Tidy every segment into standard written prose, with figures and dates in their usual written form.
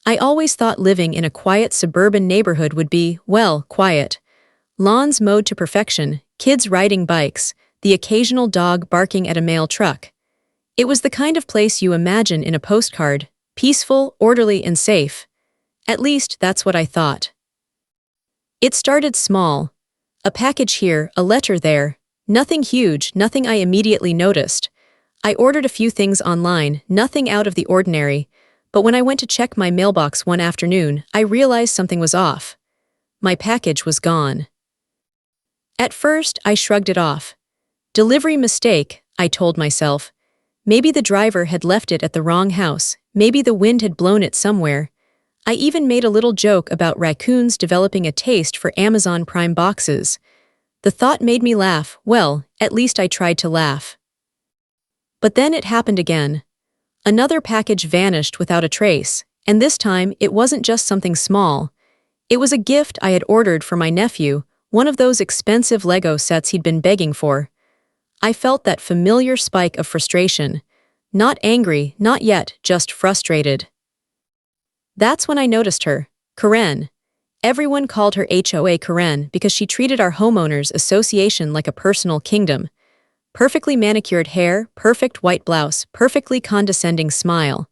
I always thought living in a quiet suburban neighborhood would be, well, quiet. Lawns mowed to perfection, kids riding bikes, the occasional dog barking at a mail truck. It was the kind of place you imagine in a postcard, peaceful, orderly, and safe. At least, that's what I thought. It started small. A package here, a letter there. Nothing huge, nothing I immediately noticed. I ordered a few things online, nothing out of the ordinary, but when I went to check my mailbox one afternoon, I realized something was off. My package was gone. At first, I shrugged it off. Delivery mistake, I told myself. Maybe the driver had left it at the wrong house, maybe the wind had blown it somewhere. I even made a little joke about raccoons developing a taste for Amazon Prime boxes. The thought made me laugh. Well, at least I tried to laugh. But then it happened again. Another package vanished without a trace, and this time it wasn't just something small. It was a gift I had ordered for my nephew, one of those expensive Lego sets he'd been begging for. I felt that familiar spike of frustration. Not angry, not yet, just frustrated. That's when I noticed her, Karen. Everyone called her HOA Karen because she treated our homeowners association like a personal kingdom. Perfectly manicured hair, perfect white blouse, perfectly condescending smile.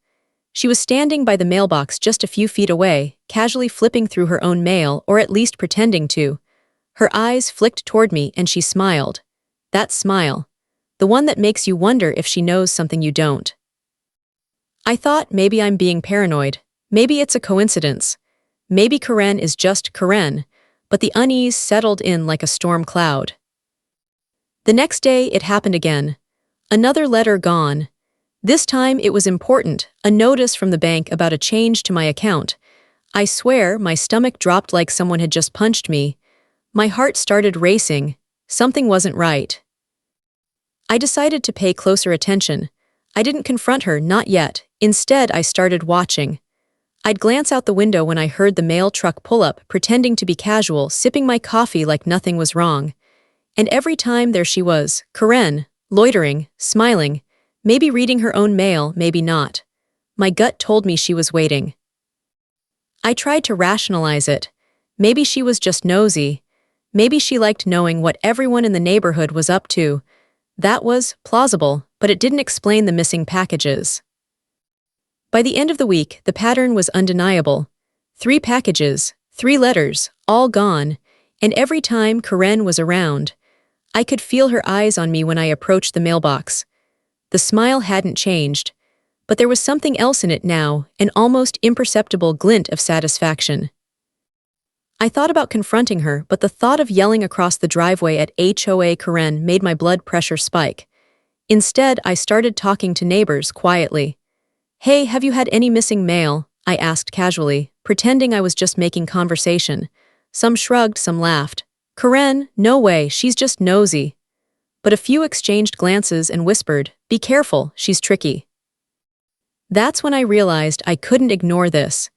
She was standing by the mailbox just a few feet away, casually flipping through her own mail, or at least pretending to. Her eyes flicked toward me and she smiled. That smile. The one that makes you wonder if she knows something you don't. I thought maybe I'm being paranoid. Maybe it's a coincidence. Maybe Karen is just Karen, but the unease settled in like a storm cloud. The next day, it happened again. Another letter gone. This time, it was important, a notice from the bank about a change to my account. I swear, my stomach dropped like someone had just punched me. My heart started racing. Something wasn't right. I decided to pay closer attention. I didn't confront her, not yet. Instead, I started watching. I'd glance out the window when I heard the mail truck pull up, pretending to be casual, sipping my coffee like nothing was wrong. And every time there she was, Karen, loitering, smiling, maybe reading her own mail, maybe not. My gut told me she was waiting. I tried to rationalize it. Maybe she was just nosy. Maybe she liked knowing what everyone in the neighborhood was up to. That was plausible, but it didn't explain the missing packages. By the end of the week, the pattern was undeniable. 3 packages, 3 letters, all gone, and every time Karen was around, I could feel her eyes on me when I approached the mailbox. The smile hadn't changed, but there was something else in it now, an almost imperceptible glint of satisfaction. I thought about confronting her, but the thought of yelling across the driveway at HOA Karen made my blood pressure spike. Instead, I started talking to neighbors quietly. "Hey, have you had any missing mail?" I asked casually, pretending I was just making conversation. Some shrugged, some laughed. "Karen, no way, she's just nosy." But a few exchanged glances and whispered, "Be careful, she's tricky." That's when I realized I couldn't ignore this.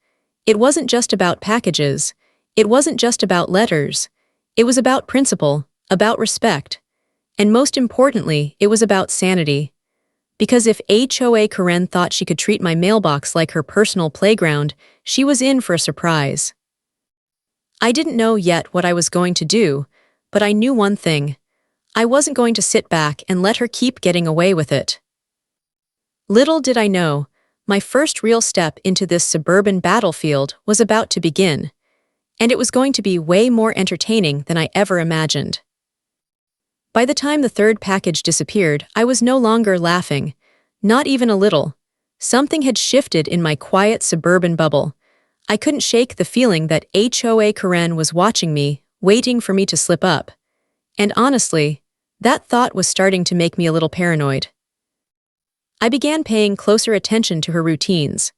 It wasn't just about packages. It wasn't just about letters. It was about principle, about respect. And most importantly, it was about sanity. Because if HOA Karen thought she could treat my mailbox like her personal playground, she was in for a surprise. I didn't know yet what I was going to do, but I knew one thing. I wasn't going to sit back and let her keep getting away with it. Little did I know, my first real step into this suburban battlefield was about to begin, and it was going to be way more entertaining than I ever imagined. By the time the 3rd package disappeared, I was no longer laughing, not even a little. Something had shifted in my quiet suburban bubble. I couldn't shake the feeling that HOA Karen was watching me, waiting for me to slip up. And honestly, that thought was starting to make me a little paranoid. I began paying closer attention to her routines.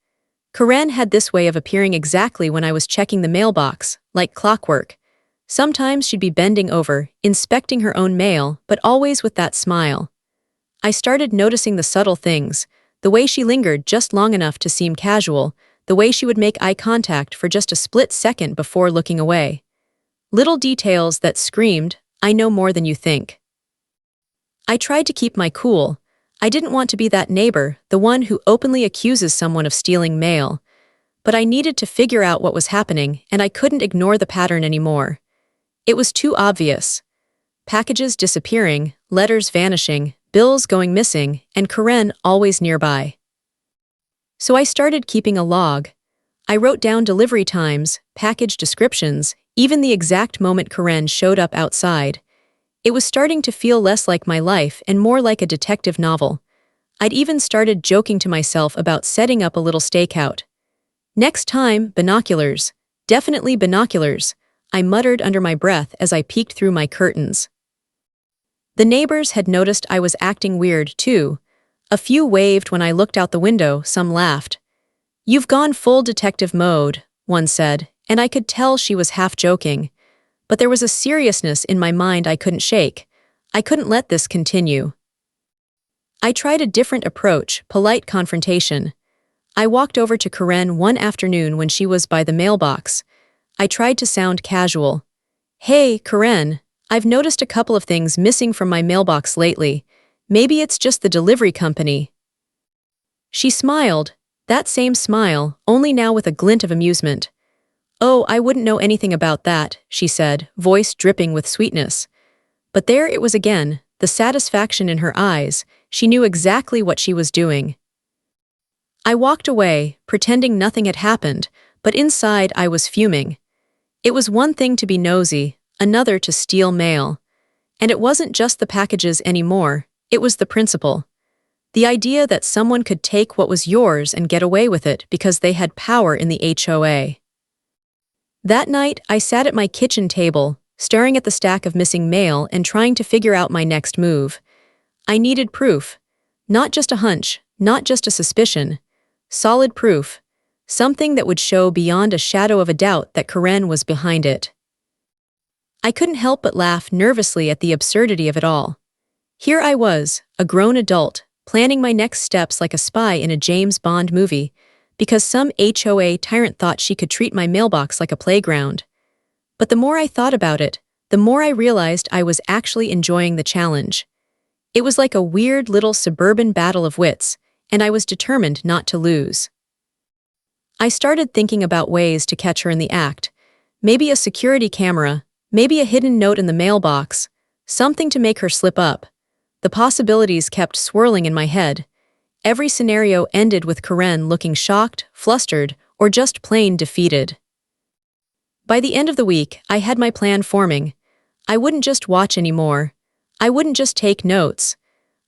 Karen had this way of appearing exactly when I was checking the mailbox, like clockwork. Sometimes she'd be bending over, inspecting her own mail, but always with that smile. I started noticing the subtle things, the way she lingered just long enough to seem casual, the way she would make eye contact for just a split second before looking away. Little details that screamed, "I know more than you think." I tried to keep my cool. I didn't want to be that neighbor, the one who openly accuses someone of stealing mail. but I needed to figure out what was happening, and I couldn't ignore the pattern anymore. It was too obvious. Packages disappearing, letters vanishing, bills going missing, and Karen always nearby. So I started keeping a log. I wrote down delivery times, package descriptions, even the exact moment Karen showed up outside. It was starting to feel less like my life and more like a detective novel. I'd even started joking to myself about setting up a little stakeout. Next time, binoculars. Definitely binoculars, I muttered under my breath as I peeked through my curtains. The neighbors had noticed I was acting weird, too. A few waved when I looked out the window, some laughed. "You've gone full detective mode," one said, and I could tell she was half joking. But there was a seriousness in my mind I couldn't shake. I couldn't let this continue. I tried a different approach, polite confrontation. I walked over to Karen one afternoon when she was by the mailbox. I tried to sound casual. "Hey, Karen, I've noticed a couple of things missing from my mailbox lately. Maybe it's just the delivery company." She smiled, that same smile, only now with a glint of amusement. "Oh, I wouldn't know anything about that," she said, voice dripping with sweetness. But there it was again, the satisfaction in her eyes. She knew exactly what she was doing. I walked away, pretending nothing had happened, but inside I was fuming. It was one thing to be nosy, another to steal mail. And it wasn't just the packages anymore, it was the principle. The idea that someone could take what was yours and get away with it because they had power in the HOA. That night, I sat at my kitchen table, staring at the stack of missing mail and trying to figure out my next move. I needed proof. Not just a hunch, not just a suspicion. Solid proof. Something that would show beyond a shadow of a doubt that Karen was behind it. I couldn't help but laugh nervously at the absurdity of it all. Here I was, a grown adult, planning my next steps like a spy in a James Bond movie, because some HOA tyrant thought she could treat my mailbox like a playground. But the more I thought about it, the more I realized I was actually enjoying the challenge. It was like a weird little suburban battle of wits, and I was determined not to lose. I started thinking about ways to catch her in the act. Maybe a security camera, maybe a hidden note in the mailbox, something to make her slip up. The possibilities kept swirling in my head. Every scenario ended with Karen looking shocked, flustered, or just plain defeated. By the end of the week, I had my plan forming. I wouldn't just watch anymore. I wouldn't just take notes.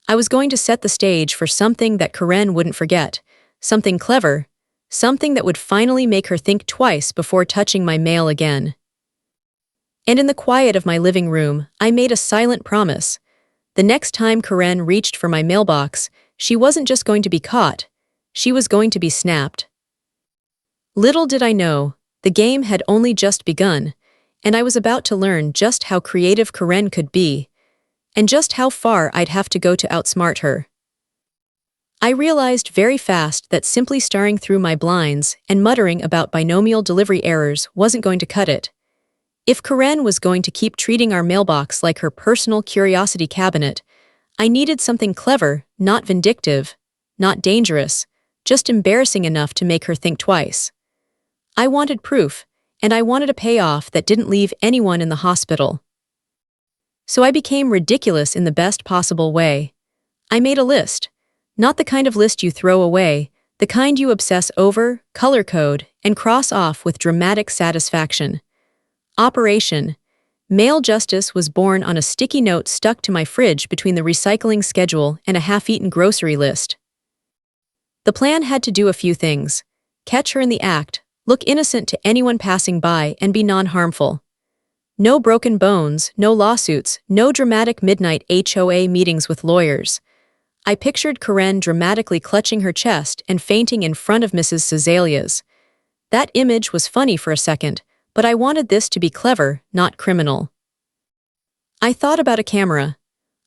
I was going to set the stage for something that Karen wouldn't forget, something clever, something that would finally make her think twice before touching my mail again. And in the quiet of my living room, I made a silent promise. The next time Karen reached for my mailbox, she wasn't just going to be caught, she was going to be snapped. Little did I know, the game had only just begun, and I was about to learn just how creative Karen could be, and just how far I'd have to go to outsmart her. I realized very fast that simply staring through my blinds and muttering about binomial delivery errors wasn't going to cut it. If Karen was going to keep treating our mailbox like her personal curiosity cabinet, I needed something clever, not vindictive, not dangerous, just embarrassing enough to make her think twice. I wanted proof, and I wanted a payoff that didn't leave anyone in the hospital. So I became ridiculous in the best possible way. I made a list. Not the kind of list you throw away, the kind you obsess over, color code, and cross off with dramatic satisfaction. Operation Mail Justice was born on a sticky note stuck to my fridge between the recycling schedule and a half-eaten grocery list. The plan had to do a few things. Catch her in the act, look innocent to anyone passing by, and be non-harmful. No broken bones, no lawsuits, no dramatic midnight HOA meetings with lawyers. I pictured Karen dramatically clutching her chest and fainting in front of Mrs. Cezalia's. That image was funny for a second, but I wanted this to be clever, not criminal. I thought about a camera.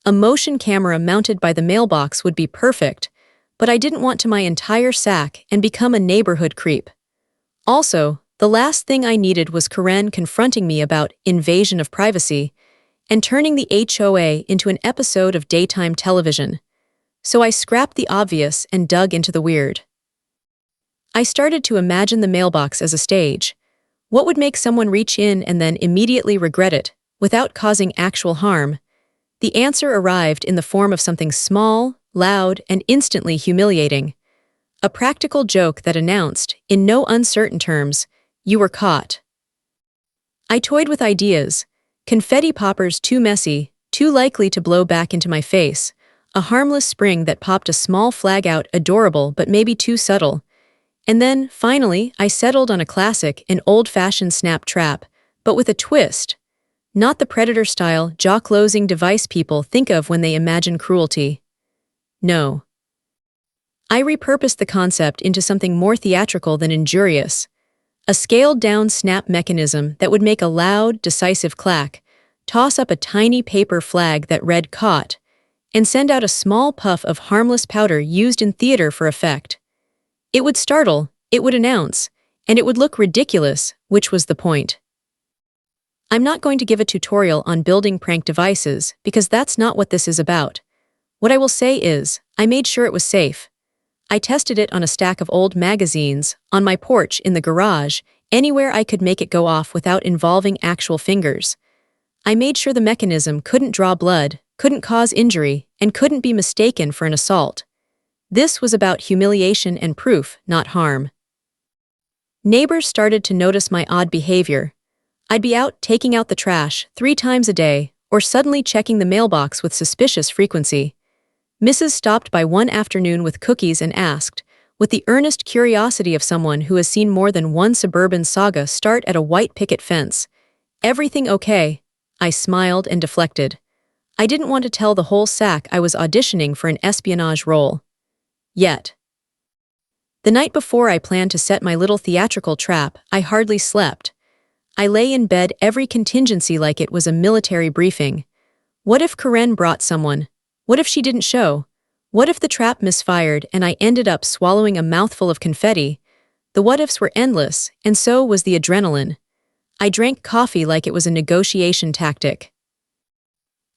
A motion camera mounted by the mailbox would be perfect, but I didn't want to my entire sack and become a neighborhood creep. Also, the last thing I needed was Karen confronting me about invasion of privacy and turning the HOA into an episode of daytime television. So I scrapped the obvious and dug into the weird. I started to imagine the mailbox as a stage. What would make someone reach in and then immediately regret it, without causing actual harm? The answer arrived in the form of something small, loud, and instantly humiliating. A practical joke that announced, in no uncertain terms, "You were caught." I toyed with ideas. Confetti poppers too messy, too likely to blow back into my face. A harmless spring that popped a small flag out, adorable but maybe too subtle. And then, finally, I settled on a classic, an old-fashioned snap trap, but with a twist. Not the predator-style, jaw-closing device people think of when they imagine cruelty. No. I repurposed the concept into something more theatrical than injurious. A scaled-down snap mechanism that would make a loud, decisive clack, toss up a tiny paper flag that read "caught," and send out a small puff of harmless powder used in theater for effect. It would startle, it would announce, and it would look ridiculous, which was the point. I'm not going to give a tutorial on building prank devices because that's not what this is about. What I will say is, I made sure it was safe. I tested it on a stack of old magazines, on my porch, in the garage, anywhere I could make it go off without involving actual fingers. I made sure the mechanism couldn't draw blood, couldn't cause injury, and couldn't be mistaken for an assault. This was about humiliation and proof, not harm. Neighbors started to notice my odd behavior. I'd be out taking out the trash 3 times a day, or suddenly checking the mailbox with suspicious frequency. Mrs. stopped by one afternoon with cookies and asked, with the earnest curiosity of someone who has seen more than one suburban saga start at a white picket fence, "Everything okay?" I smiled and deflected. I didn't want to tell the whole sack I was auditioning for an espionage role. Yet. The night before I planned to set my little theatrical trap, I hardly slept. I lay in bed, every contingency like it was a military briefing. What if Karen brought someone? What if she didn't show? What if the trap misfired and I ended up swallowing a mouthful of confetti? The what-ifs were endless, and so was the adrenaline. I drank coffee like it was a negotiation tactic.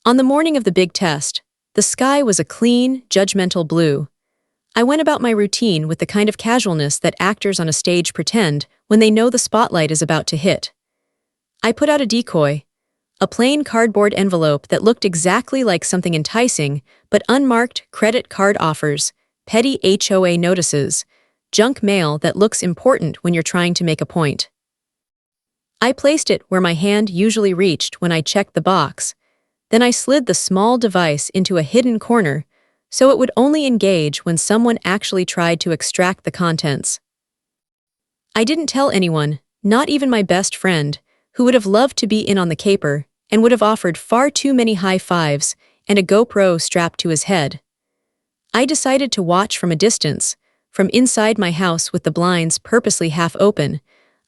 On the morning of the big test, the sky was a clean, judgmental blue. I went about my routine with the kind of casualness that actors on a stage pretend when they know the spotlight is about to hit. I put out a decoy, a plain cardboard envelope that looked exactly like something enticing, but unmarked credit card offers, petty HOA notices, junk mail that looks important when you're trying to make a point. I placed it where my hand usually reached when I checked the box. Then I slid the small device into a hidden corner, so it would only engage when someone actually tried to extract the contents. I didn't tell anyone, not even my best friend, who would have loved to be in on the caper and would have offered far too many high fives and a GoPro strapped to his head. I decided to watch from a distance, from inside my house with the blinds purposely half open,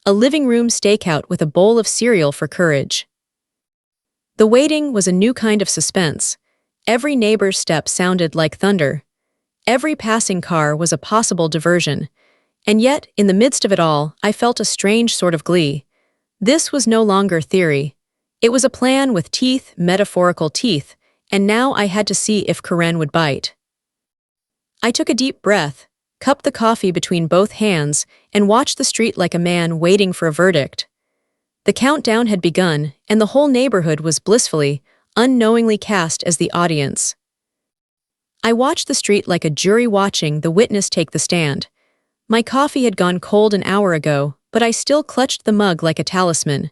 a living room stakeout with a bowl of cereal for courage. The waiting was a new kind of suspense. Every neighbor's step sounded like thunder. Every passing car was a possible diversion. And yet, in the midst of it all, I felt a strange sort of glee. This was no longer theory. It was a plan with teeth, metaphorical teeth, and now I had to see if Karen would bite. I took a deep breath, cupped the coffee between both hands, and watched the street like a man waiting for a verdict. The countdown had begun, and the whole neighborhood was blissfully, unknowingly cast as the audience. I watched the street like a jury watching the witness take the stand. My coffee had gone cold an hour ago, but I still clutched the mug like a talisman.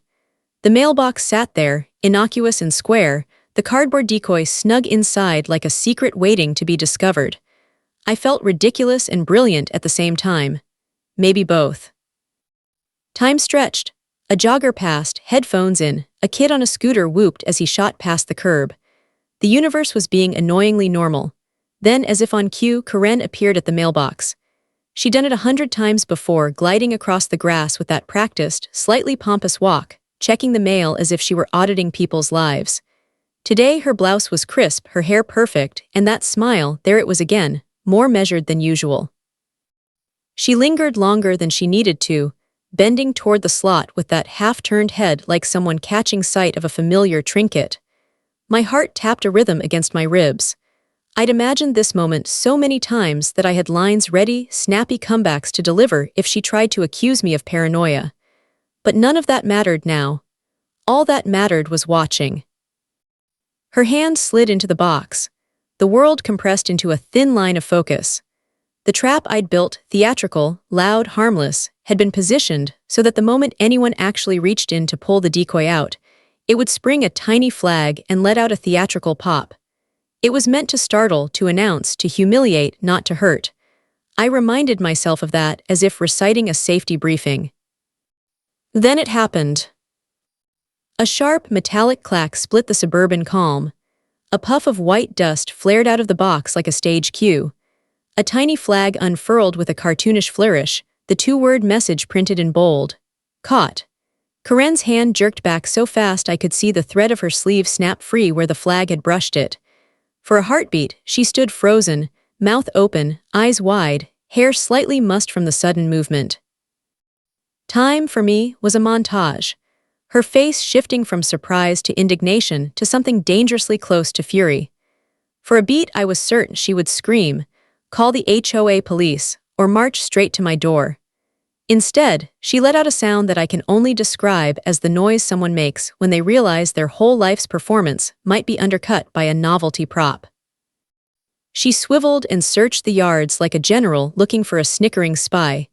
The mailbox sat there, innocuous and square, the cardboard decoy snug inside like a secret waiting to be discovered. I felt ridiculous and brilliant at the same time. Maybe both. Time stretched. A jogger passed, headphones in. A kid on a scooter whooped as he shot past the curb. The universe was being annoyingly normal. Then, as if on cue, Karen appeared at the mailbox. She'd done it 100 times before, gliding across the grass with that practiced, slightly pompous walk, checking the mail as if she were auditing people's lives. Today her blouse was crisp, her hair perfect, and that smile, there it was again, more measured than usual. She lingered longer than she needed to, bending toward the slot with that half-turned head like someone catching sight of a familiar trinket. My heart tapped a rhythm against my ribs. I'd imagined this moment so many times that I had lines ready, snappy comebacks to deliver if she tried to accuse me of paranoia. But none of that mattered now. All that mattered was watching. Her hand slid into the box. The world compressed into a thin line of focus. The trap I'd built, theatrical, loud, harmless, had been positioned so that the moment anyone actually reached in to pull the decoy out, it would spring a tiny flag and let out a theatrical pop. It was meant to startle, to announce, to humiliate, not to hurt. I reminded myself of that as if reciting a safety briefing. Then it happened. A sharp, metallic clack split the suburban calm. A puff of white dust flared out of the box like a stage cue. A tiny flag unfurled with a cartoonish flourish, the two-word message printed in bold. Caught. Karen's hand jerked back so fast I could see the thread of her sleeve snap free where the flag had brushed it. For a heartbeat, she stood frozen, mouth open, eyes wide, hair slightly mussed from the sudden movement. Time, for me, was a montage. Her face shifting from surprise to indignation to something dangerously close to fury. For a beat I was certain she would scream, call the HOA police, or march straight to my door. Instead, she let out a sound that I can only describe as the noise someone makes when they realize their whole life's performance might be undercut by a novelty prop. She swiveled and searched the yards like a general looking for a snickering spy.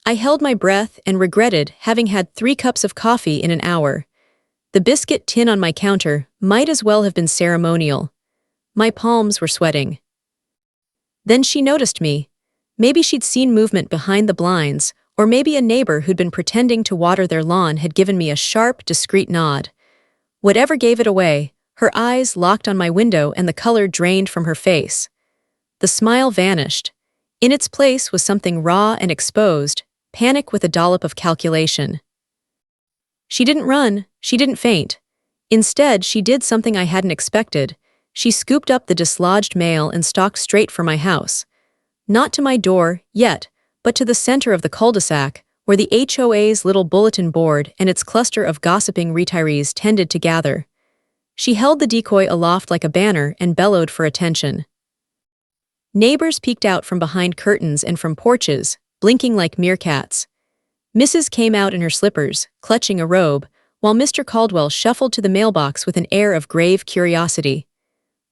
I held my breath and regretted having had 3 cups of coffee in an hour. The biscuit tin on my counter might as well have been ceremonial. My palms were sweating. Then she noticed me. Maybe she'd seen movement behind the blinds, or maybe a neighbor who'd been pretending to water their lawn had given me a sharp, discreet nod. Whatever gave it away, her eyes locked on my window and the color drained from her face. The smile vanished. In its place was something raw and exposed, panic with a dollop of calculation. She didn't run, she didn't faint. Instead, she did something I hadn't expected. She scooped up the dislodged mail and stalked straight for my house. Not to my door, yet, but to the center of the cul-de-sac, where the HOA's little bulletin board and its cluster of gossiping retirees tended to gather. She held the decoy aloft like a banner and bellowed for attention. Neighbors peeked out from behind curtains and from porches, blinking like meerkats. Mrs. came out in her slippers, clutching a robe, while Mr. Caldwell shuffled to the mailbox with an air of grave curiosity.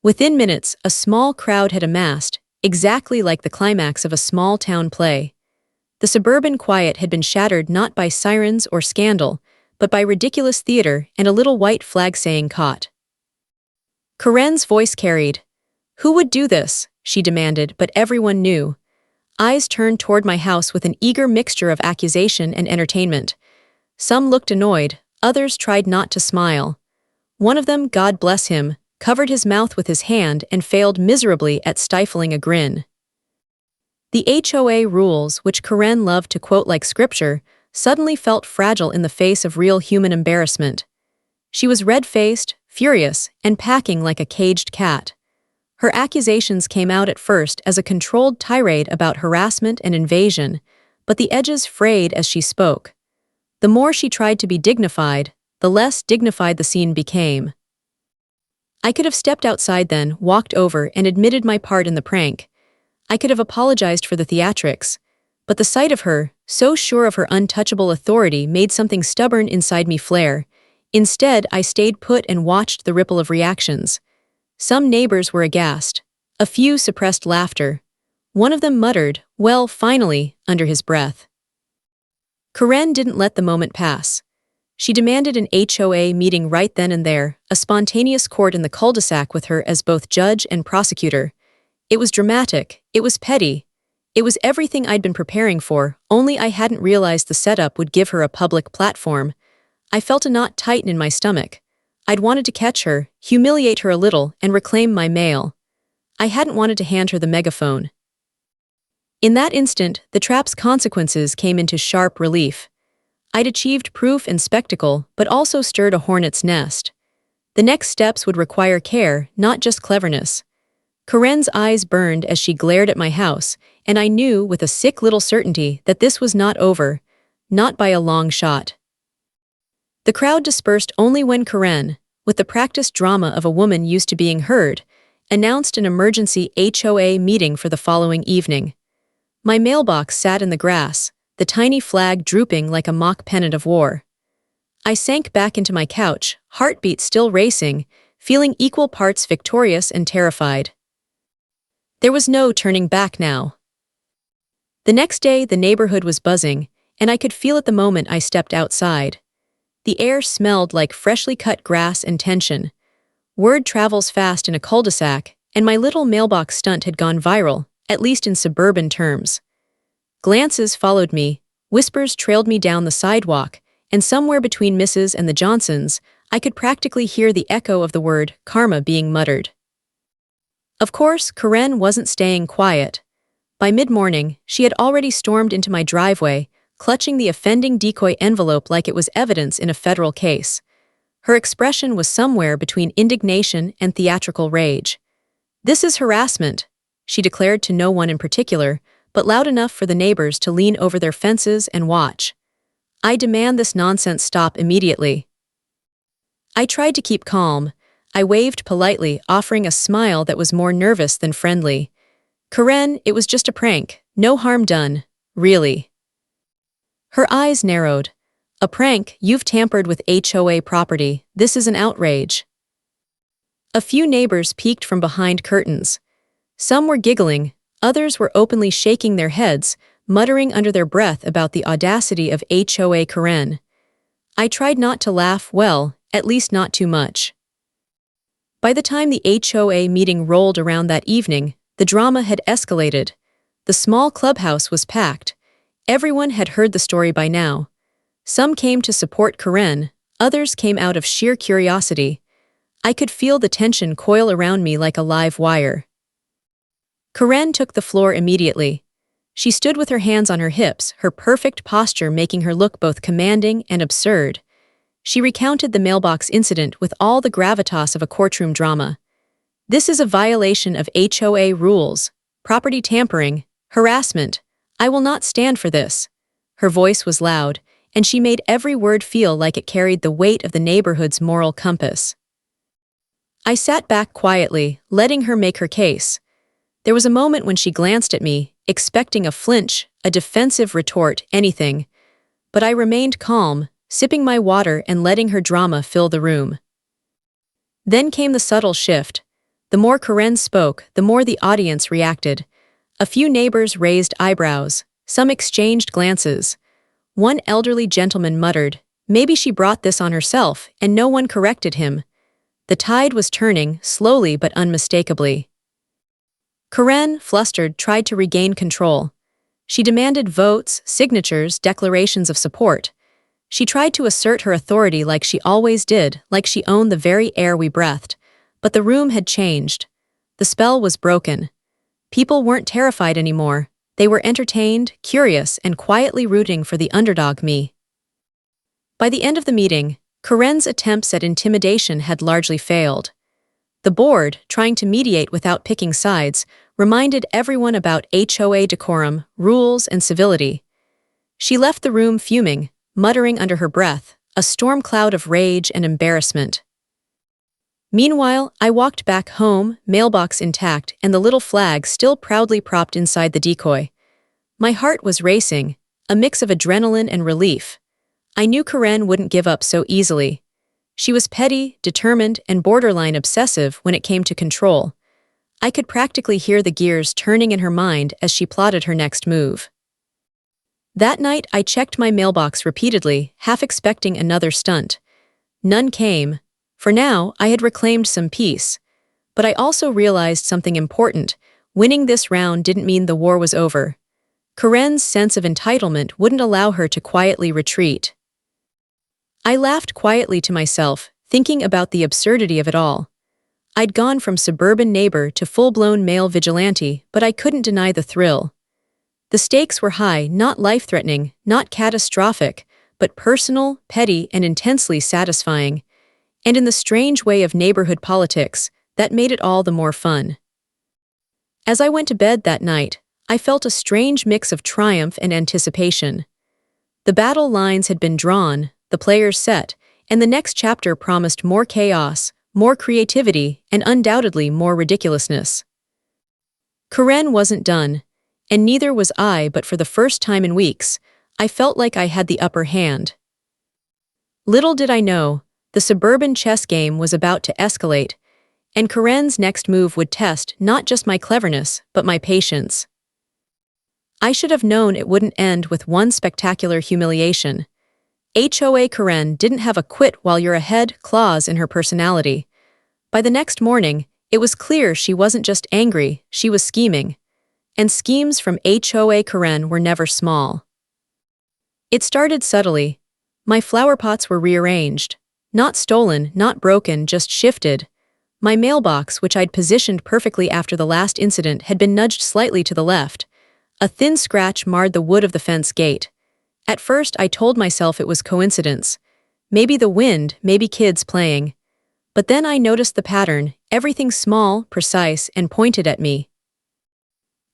Within minutes, a small crowd had amassed, exactly like the climax of a small-town play. The suburban quiet had been shattered not by sirens or scandal, but by ridiculous theater and a little white flag saying caught. Karen's voice carried. Who would do this? She demanded, but everyone knew. Eyes turned toward my house with an eager mixture of accusation and entertainment. Some looked annoyed, others tried not to smile. One of them, God bless him, covered his mouth with his hand and failed miserably at stifling a grin. The HOA rules, which Karen loved to quote like scripture, suddenly felt fragile in the face of real human embarrassment. She was red-faced, furious, and packing like a caged cat. Her accusations came out at first as a controlled tirade about harassment and invasion, but the edges frayed as she spoke. The more she tried to be dignified, the less dignified the scene became. I could have stepped outside then, walked over, and admitted my part in the prank. I could have apologized for the theatrics, but the sight of her, so sure of her untouchable authority, made something stubborn inside me flare. Instead, I stayed put and watched the ripple of reactions. Some neighbors were aghast. A few suppressed laughter. One of them muttered, "Well, finally," under his breath. Karen didn't let the moment pass. She demanded an HOA meeting right then and there, a spontaneous court in the cul-de-sac with her as both judge and prosecutor. It was dramatic, it was petty. It was everything I'd been preparing for, only I hadn't realized the setup would give her a public platform. I felt a knot tighten in my stomach. I'd wanted to catch her, humiliate her a little, and reclaim my mail. I hadn't wanted to hand her the megaphone. In that instant, the trap's consequences came into sharp relief. I'd achieved proof and spectacle, but also stirred a hornet's nest. The next steps would require care, not just cleverness. Karen's eyes burned as she glared at my house, and I knew with a sick little certainty that this was not over, not by a long shot. The crowd dispersed only when Karen, with the practiced drama of a woman used to being heard, announced an emergency HOA meeting for the following evening. My mailbox sat in the grass, the tiny flag drooping like a mock pennant of war. I sank back into my couch, heartbeat still racing, feeling equal parts victorious and terrified. There was no turning back now. The next day, the neighborhood was buzzing, and I could feel it the moment I stepped outside. The air smelled like freshly cut grass and tension. Word travels fast in a cul-de-sac, and my little mailbox stunt had gone viral, at least in suburban terms. Glances followed me, whispers trailed me down the sidewalk, and somewhere between Mrs. and the Johnsons, I could practically hear the echo of the word karma being muttered. Of course, Karen wasn't staying quiet. By mid-morning, she had already stormed into my driveway, clutching the offending decoy envelope like it was evidence in a federal case. Her expression was somewhere between indignation and theatrical rage. "This is harassment," she declared to no one in particular, but loud enough for the neighbors to lean over their fences and watch. "I demand this nonsense stop immediately." I tried to keep calm. I waved politely, offering a smile that was more nervous than friendly. "Karen, it was just a prank. No harm done. Really." Her eyes narrowed. "A prank? You've tampered with HOA property. This is an outrage." A few neighbors peeked from behind curtains. Some were giggling, others were openly shaking their heads, muttering under their breath about the audacity of HOA Karen. I tried not to laugh, well, at least not too much. By the time the HOA meeting rolled around that evening, the drama had escalated. The small clubhouse was packed. Everyone had heard the story by now. Some came to support Karen, others came out of sheer curiosity. I could feel the tension coil around me like a live wire. Karen took the floor immediately. She stood with her hands on her hips, her perfect posture making her look both commanding and absurd. She recounted the mailbox incident with all the gravitas of a courtroom drama. "This is a violation of HOA rules, property tampering, harassment. I will not stand for this." Her voice was loud, and she made every word feel like it carried the weight of the neighborhood's moral compass. I sat back quietly, letting her make her case. There was a moment when she glanced at me, expecting a flinch, a defensive retort, anything. But I remained calm, sipping my water and letting her drama fill the room. Then came the subtle shift. The more Karen spoke, the more the audience reacted. A few neighbors raised eyebrows, some exchanged glances. One elderly gentleman muttered, "Maybe she brought this on herself," and no one corrected him. The tide was turning, slowly but unmistakably. Karen, flustered, tried to regain control. She demanded votes, signatures, declarations of support. She tried to assert her authority like she always did, like she owned the very air we breathed. But the room had changed. The spell was broken. People weren't terrified anymore. They were entertained, curious, and quietly rooting for the underdog me. By the end of the meeting, Karen's attempts at intimidation had largely failed. The board, trying to mediate without picking sides, reminded everyone about HOA decorum, rules, and civility. She left the room fuming, muttering under her breath, a storm cloud of rage and embarrassment. Meanwhile, I walked back home, mailbox intact, and the little flag still proudly propped inside the decoy. My heart was racing, a mix of adrenaline and relief. I knew Karen wouldn't give up so easily. She was petty, determined, and borderline obsessive when it came to control. I could practically hear the gears turning in her mind as she plotted her next move. That night, I checked my mailbox repeatedly, half expecting another stunt. None came. For now, I had reclaimed some peace. But I also realized something important. Winning this round didn't mean the war was over. Karen's sense of entitlement wouldn't allow her to quietly retreat. I laughed quietly to myself, thinking about the absurdity of it all. I'd gone from suburban neighbor to full-blown male vigilante, but I couldn't deny the thrill. The stakes were high, not life-threatening, not catastrophic, but personal, petty, and intensely satisfying. And in the strange way of neighborhood politics, that made it all the more fun. As I went to bed that night, I felt a strange mix of triumph and anticipation. The battle lines had been drawn, the players set, and the next chapter promised more chaos, more creativity, and undoubtedly more ridiculousness. Karen wasn't done, and neither was I, but for the first time in weeks, I felt like I had the upper hand. Little did I know, the suburban chess game was about to escalate, and Karen's next move would test not just my cleverness, but my patience. I should have known it wouldn't end with one spectacular humiliation. HOA Karen didn't have a quit while you're ahead clause in her personality. By the next morning, it was clear she wasn't just angry, she was scheming. And schemes from HOA Karen were never small. It started subtly. My flower pots were rearranged. Not stolen, not broken, just shifted. My mailbox, which I'd positioned perfectly after the last incident, had been nudged slightly to the left. A thin scratch marred the wood of the fence gate. At first, I told myself it was coincidence. Maybe the wind, maybe kids playing. But then I noticed the pattern, everything small, precise, and pointed at me.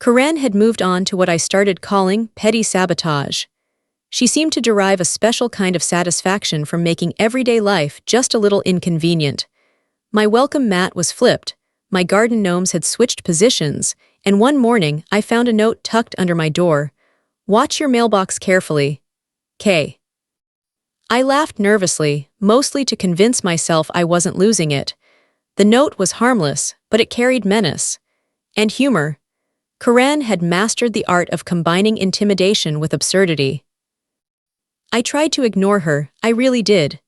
Karen had moved on to what I started calling petty sabotage. She seemed to derive a special kind of satisfaction from making everyday life just a little inconvenient. My welcome mat was flipped, my garden gnomes had switched positions, and one morning I found a note tucked under my door. "Watch your mailbox carefully. K." I laughed nervously, mostly to convince myself I wasn't losing it. The note was harmless, but it carried menace. And humor. Karen had mastered the art of combining intimidation with absurdity. I tried to ignore her, I really did.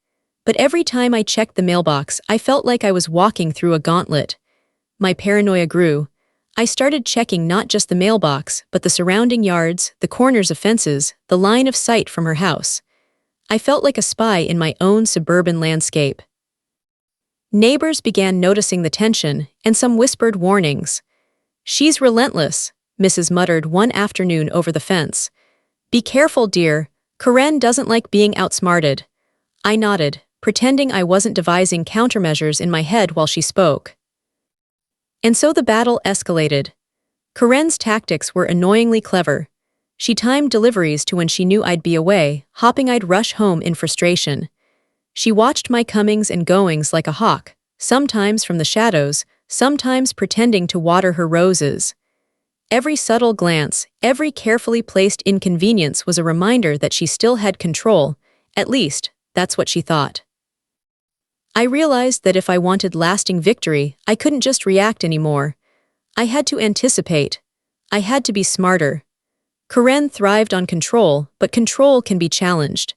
But every time I checked the mailbox, I felt like I was walking through a gauntlet. My paranoia grew. I started checking not just the mailbox, but the surrounding yards, the corners of fences, the line of sight from her house. I felt like a spy in my own suburban landscape. Neighbors began noticing the tension, and some whispered warnings. "She's relentless," Mrs. muttered one afternoon over the fence. "Be careful, dear. Karen doesn't like being outsmarted." I nodded, pretending I wasn't devising countermeasures in my head while she spoke. And so the battle escalated. Karen's tactics were annoyingly clever. She timed deliveries to when she knew I'd be away, hoping I'd rush home in frustration. She watched my comings and goings like a hawk, sometimes from the shadows, sometimes pretending to water her roses. Every subtle glance, every carefully placed inconvenience was a reminder that she still had control. At least, that's what she thought. I realized that if I wanted lasting victory, I couldn't just react anymore. I had to anticipate. I had to be smarter. Karen thrived on control, but control can be challenged.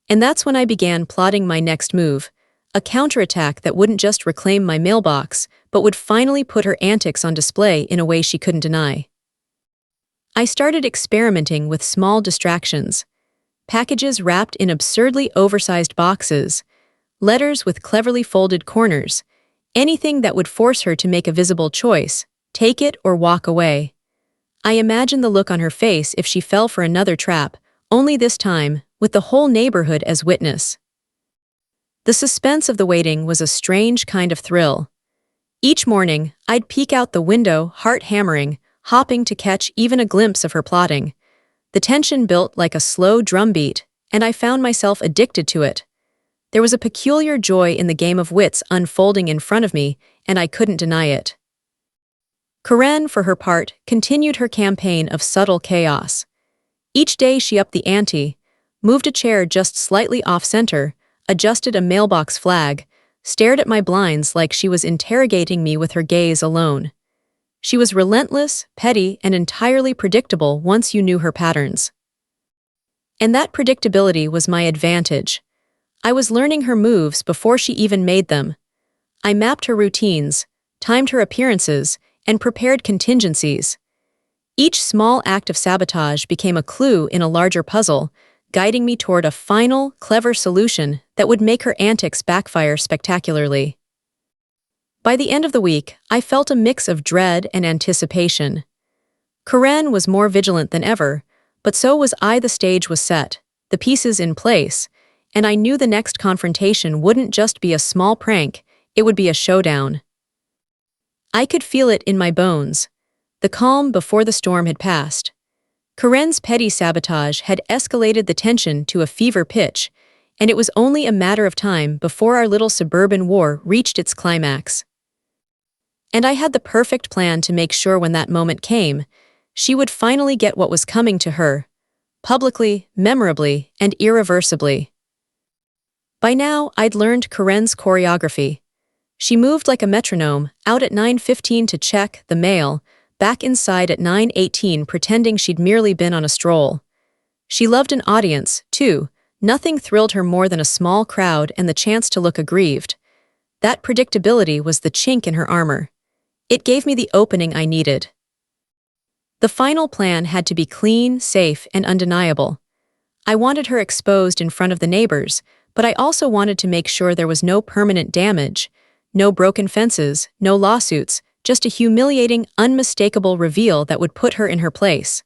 And that's when I began plotting my next move, a counterattack that wouldn't just reclaim my mailbox, but would finally put her antics on display in a way she couldn't deny. I started experimenting with small distractions. Packages wrapped in absurdly oversized boxes, letters with cleverly folded corners, anything that would force her to make a visible choice, take it or walk away. I imagined the look on her face if she fell for another trap, only this time, with the whole neighborhood as witness. The suspense of the waiting was a strange kind of thrill. Each morning, I'd peek out the window, heart hammering, hopping to catch even a glimpse of her plotting. The tension built like a slow drumbeat, and I found myself addicted to it. There was a peculiar joy in the game of wits unfolding in front of me, and I couldn't deny it. Karen, for her part, continued her campaign of subtle chaos. Each day she upped the ante, moved a chair just slightly off-center, adjusted a mailbox flag, stared at my blinds like she was interrogating me with her gaze alone. She was relentless, petty, and entirely predictable once you knew her patterns. And that predictability was my advantage. I was learning her moves before she even made them. I mapped her routines, timed her appearances, and prepared contingencies. Each small act of sabotage became a clue in a larger puzzle, guiding me toward a final, clever solution that would make her antics backfire spectacularly. By the end of the week, I felt a mix of dread and anticipation. Karen was more vigilant than ever, but so was I. The stage was set, the pieces in place, and I knew the next confrontation wouldn't just be a small prank, it would be a showdown. I could feel it in my bones. The calm before the storm had passed. Karen's petty sabotage had escalated the tension to a fever pitch, and it was only a matter of time before our little suburban war reached its climax. And I had the perfect plan to make sure when that moment came, she would finally get what was coming to her, publicly, memorably, and irreversibly. By now, I'd learned Karen's choreography. She moved like a metronome, out at 9:15 to check the mail, back inside at 9:18 pretending she'd merely been on a stroll. She loved an audience, too. Nothing thrilled her more than a small crowd and the chance to look aggrieved. That predictability was the chink in her armor. It gave me the opening I needed. The final plan had to be clean, safe, and undeniable. I wanted her exposed in front of the neighbors, but I also wanted to make sure there was no permanent damage, no broken fences, no lawsuits, just a humiliating, unmistakable reveal that would put her in her place.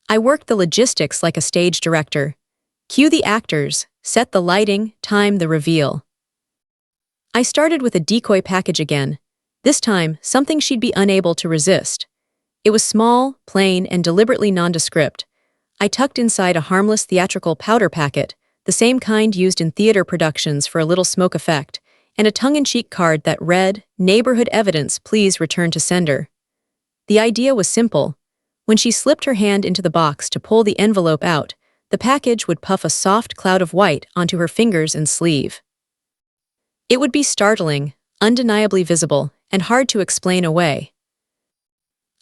I worked the logistics like a stage director. Cue the actors, set the lighting, time the reveal. I started with a decoy package again. This time, something she'd be unable to resist. It was small, plain, and deliberately nondescript. I tucked inside a harmless theatrical powder packet, the same kind used in theater productions for a little smoke effect, and a tongue-in-cheek card that read, "Neighborhood evidence, please return to sender." The idea was simple. When she slipped her hand into the box to pull the envelope out, the package would puff a soft cloud of white onto her fingers and sleeve. It would be startling, undeniably visible, and hard to explain away.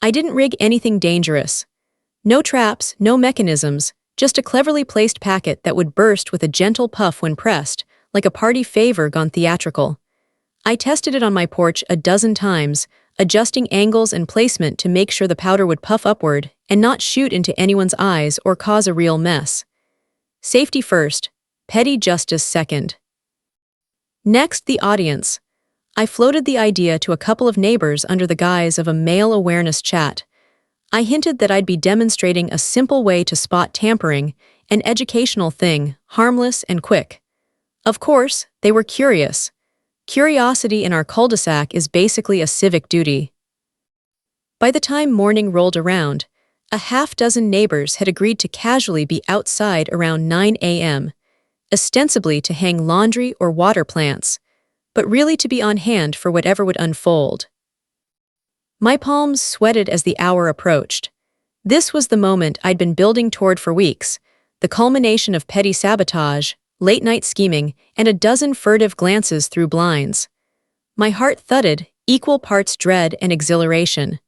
I didn't rig anything dangerous. No traps, no mechanisms, just a cleverly placed packet that would burst with a gentle puff when pressed, like a party favor gone theatrical. I tested it on my porch a dozen times, adjusting angles and placement to make sure the powder would puff upward and not shoot into anyone's eyes or cause a real mess. Safety first, petty justice second. Next, the audience. I floated the idea to a couple of neighbors under the guise of a male awareness chat. I hinted that I'd be demonstrating a simple way to spot tampering, an educational thing, harmless and quick. Of course, they were curious. Curiosity in our cul-de-sac is basically a civic duty. By the time morning rolled around, a half-dozen neighbors had agreed to casually be outside around 9 a.m., ostensibly to hang laundry or water plants, but really to be on hand for whatever would unfold. My palms sweated as the hour approached. This was the moment I'd been building toward for weeks, the culmination of petty sabotage, late-night scheming, and a dozen furtive glances through blinds. My heart thudded, equal parts dread and exhilaration.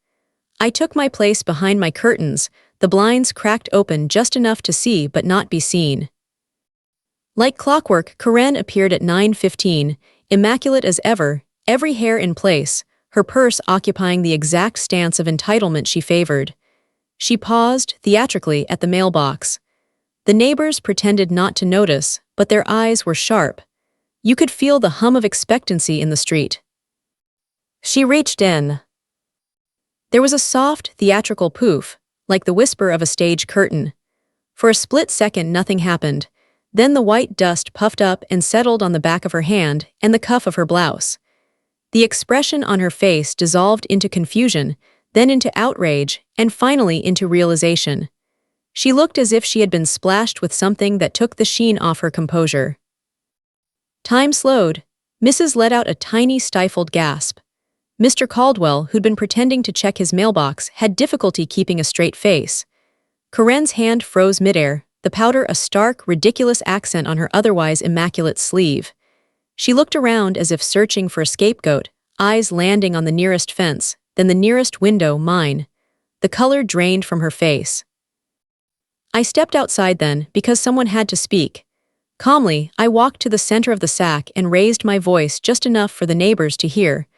I took my place behind my curtains, the blinds cracked open just enough to see but not be seen. Like clockwork, Karen appeared at 9:15, immaculate as ever, every hair in place, her purse occupying the exact stance of entitlement she favored. She paused, theatrically, at the mailbox. The neighbors pretended not to notice, but their eyes were sharp. You could feel the hum of expectancy in the street. She reached in. There was a soft, theatrical poof, like the whisper of a stage curtain. For a split second nothing happened. Then the white dust puffed up and settled on the back of her hand and the cuff of her blouse. The expression on her face dissolved into confusion, then into outrage, and finally into realization. She looked as if she had been splashed with something that took the sheen off her composure. Time slowed. Mrs. let out a tiny stifled gasp. Mr. Caldwell, who'd been pretending to check his mailbox, had difficulty keeping a straight face. Karen's hand froze midair, the powder a stark, ridiculous accent on her otherwise immaculate sleeve. She looked around as if searching for a scapegoat, eyes landing on the nearest fence, then the nearest window, mine. The color drained from her face. I stepped outside then, because someone had to speak. Calmly, I walked to the center of the sack and raised my voice just enough for the neighbors to hear.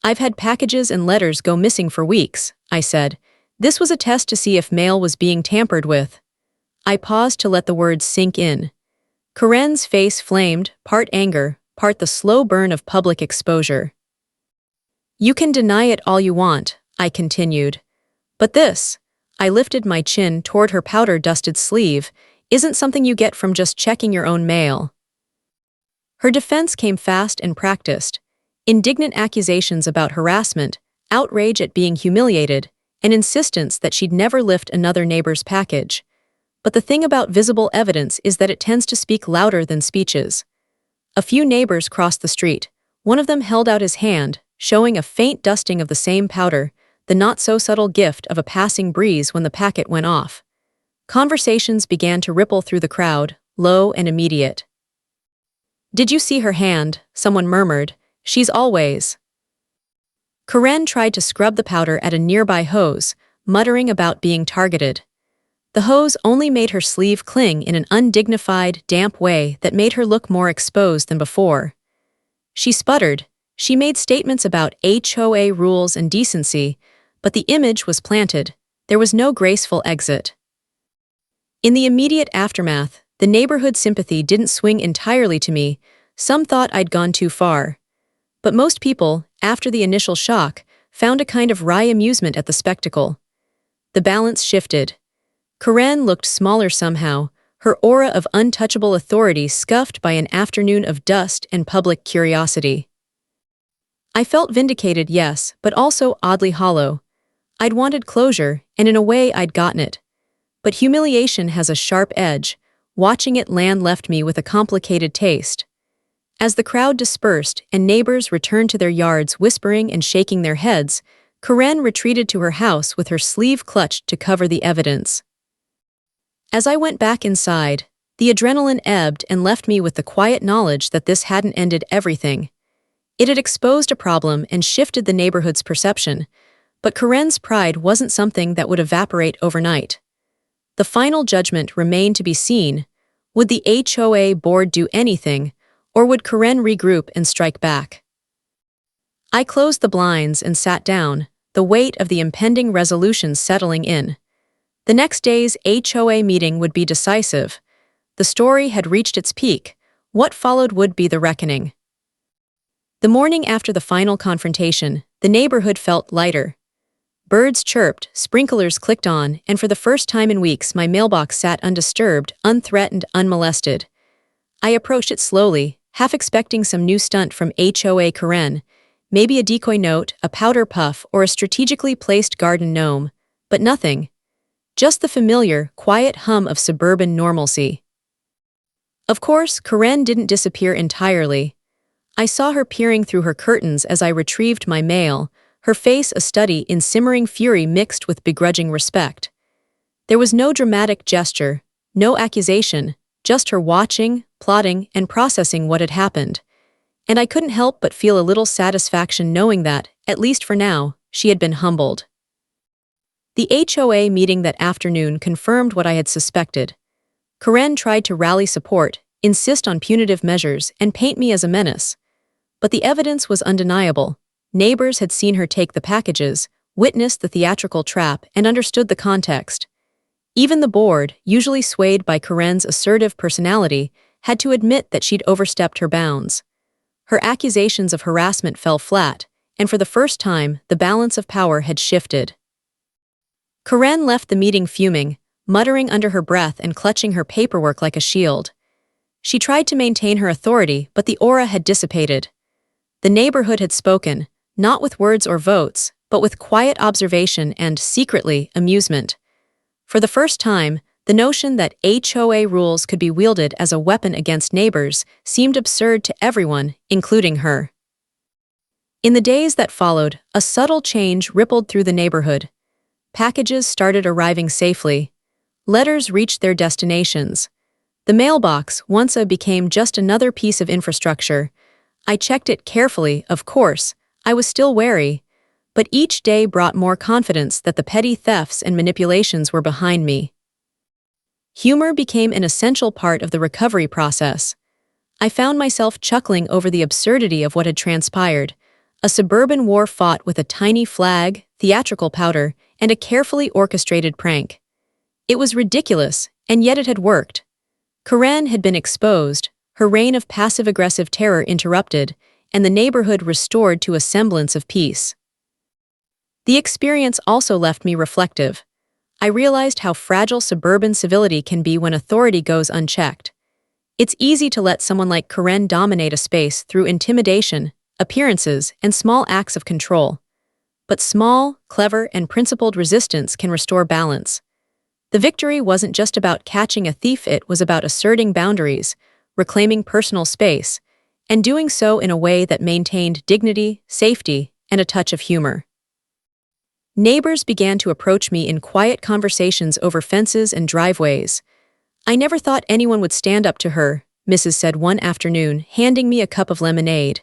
"I've had packages and letters go missing for weeks," I said. This was a test to see if mail was being tampered with. I paused to let the words sink in. Karen's face flamed, part anger, part the slow burn of public exposure. "You can deny it all you want," I continued. "But this," I lifted my chin toward her powder-dusted sleeve, "isn't something you get from just checking your own mail." Her defense came fast and practiced. Indignant accusations about harassment, outrage at being humiliated, and insistence that she'd never lift another neighbor's package. But the thing about visible evidence is that it tends to speak louder than speeches. A few neighbors crossed the street. One of them held out his hand, showing a faint dusting of the same powder, the not-so-subtle gift of a passing breeze when the packet went off. Conversations began to ripple through the crowd, low and immediate. "Did you see her hand?" someone murmured. "She's always." Karen tried to scrub the powder at a nearby hose, muttering about being targeted. The hose only made her sleeve cling in an undignified, damp way that made her look more exposed than before. She sputtered. She made statements about HOA rules and decency, but the image was planted. There was no graceful exit. In the immediate aftermath, the neighborhood sympathy didn't swing entirely to me. Some thought I'd gone too far. But most people, after the initial shock, found a kind of wry amusement at the spectacle. The balance shifted. Karen looked smaller somehow, her aura of untouchable authority scuffed by an afternoon of dust and public curiosity. I felt vindicated, yes, but also oddly hollow. I'd wanted closure, and in a way I'd gotten it. But humiliation has a sharp edge. Watching it land left me with a complicated taste. As the crowd dispersed and neighbors returned to their yards whispering and shaking their heads, Karen retreated to her house with her sleeve clutched to cover the evidence. As I went back inside, the adrenaline ebbed and left me with the quiet knowledge that this hadn't ended everything. It had exposed a problem and shifted the neighborhood's perception, but Karen's pride wasn't something that would evaporate overnight. The final judgment remained to be seen. Would the HOA board do anything, or would Karen regroup and strike back? I closed the blinds and sat down, the weight of the impending resolution settling in. The next day's HOA meeting would be decisive. The story had reached its peak. What followed would be the reckoning. The morning after the final confrontation, the neighborhood felt lighter. Birds chirped, sprinklers clicked on, and for the first time in weeks my mailbox sat undisturbed, unthreatened, unmolested. I approached it slowly, half expecting some new stunt from HOA Karen, maybe a decoy note, a powder puff, or a strategically placed garden gnome. But nothing. Just the familiar, quiet hum of suburban normalcy. Of course, Karen didn't disappear entirely. I saw her peering through her curtains as I retrieved my mail, her face a study in simmering fury mixed with begrudging respect. There was no dramatic gesture, no accusation, just her watching, plotting, and processing what had happened. And I couldn't help but feel a little satisfaction knowing that, at least for now, she had been humbled. The HOA meeting that afternoon confirmed what I had suspected. Karen tried to rally support, insist on punitive measures, and paint me as a menace. But the evidence was undeniable. Neighbors had seen her take the packages, witnessed the theatrical trap, and understood the context. Even the board, usually swayed by Karen's assertive personality, had to admit that she'd overstepped her bounds. Her accusations of harassment fell flat, and for the first time, the balance of power had shifted. Karen left the meeting fuming, muttering under her breath and clutching her paperwork like a shield. She tried to maintain her authority, but the aura had dissipated. The neighborhood had spoken, not with words or votes, but with quiet observation and, secretly, amusement. For the first time, the notion that HOA rules could be wielded as a weapon against neighbors seemed absurd to everyone, including her. In the days that followed, a subtle change rippled through the neighborhood. Packages started arriving safely. Letters reached their destinations. The mailbox, once became just another piece of infrastructure. I checked it carefully, of course. I was still wary. But each day brought more confidence that the petty thefts and manipulations were behind me. Humor became an essential part of the recovery process. I found myself chuckling over the absurdity of what had transpired. A suburban war fought with a tiny flag, theatrical powder, and a carefully orchestrated prank. It was ridiculous, and yet it had worked. Karen had been exposed, her reign of passive-aggressive terror interrupted, and the neighborhood restored to a semblance of peace. The experience also left me reflective. I realized how fragile suburban civility can be when authority goes unchecked. It's easy to let someone like Karen dominate a space through intimidation, appearances, and small acts of control. But small, clever, and principled resistance can restore balance. The victory wasn't just about catching a thief, it was about asserting boundaries, reclaiming personal space, and doing so in a way that maintained dignity, safety, and a touch of humor. Neighbors began to approach me in quiet conversations over fences and driveways. "I never thought anyone would stand up to her," Mrs. said one afternoon, handing me a cup of lemonade.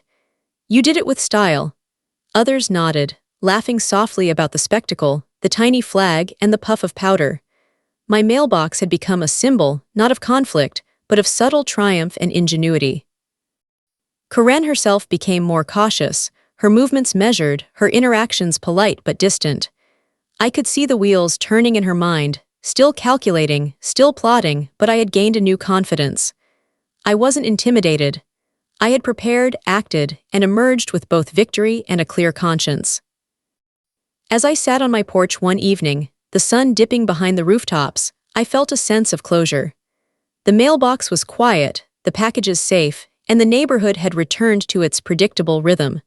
"You did it with style." Others nodded, laughing softly about the spectacle, the tiny flag, and the puff of powder. My mailbox had become a symbol, not of conflict, but of subtle triumph and ingenuity. Karen herself became more cautious, her movements measured, her interactions polite but distant. I could see the wheels turning in her mind, still calculating, still plotting, but I had gained a new confidence. I wasn't intimidated. I had prepared, acted, and emerged with both victory and a clear conscience. As I sat on my porch one evening, the sun dipping behind the rooftops, I felt a sense of closure. The mailbox was quiet, the packages safe, and the neighborhood had returned to its predictable rhythm.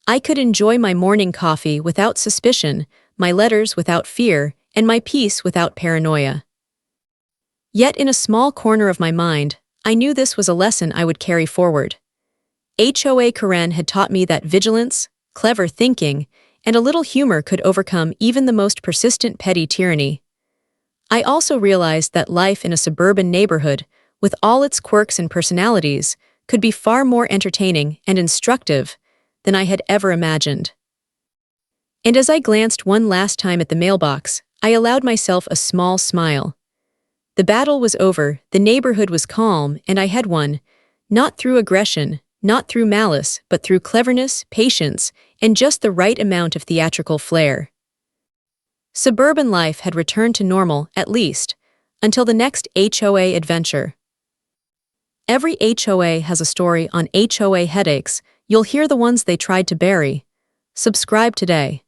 I could enjoy my morning coffee without suspicion, my letters without fear, and my peace without paranoia. Yet in a small corner of my mind, I knew this was a lesson I would carry forward. HOA Karen had taught me that vigilance, clever thinking, and a little humor could overcome even the most persistent petty tyranny. I also realized that life in a suburban neighborhood, with all its quirks and personalities, could be far more entertaining and instructive than I had ever imagined. And as I glanced one last time at the mailbox, I allowed myself a small smile. The battle was over, the neighborhood was calm, and I had won, not through aggression, not through malice, but through cleverness, patience, and just the right amount of theatrical flair. Suburban life had returned to normal, at least, until the next HOA adventure. Every HOA has a story on HOA headaches. You'll hear the ones they tried to bury. Subscribe today.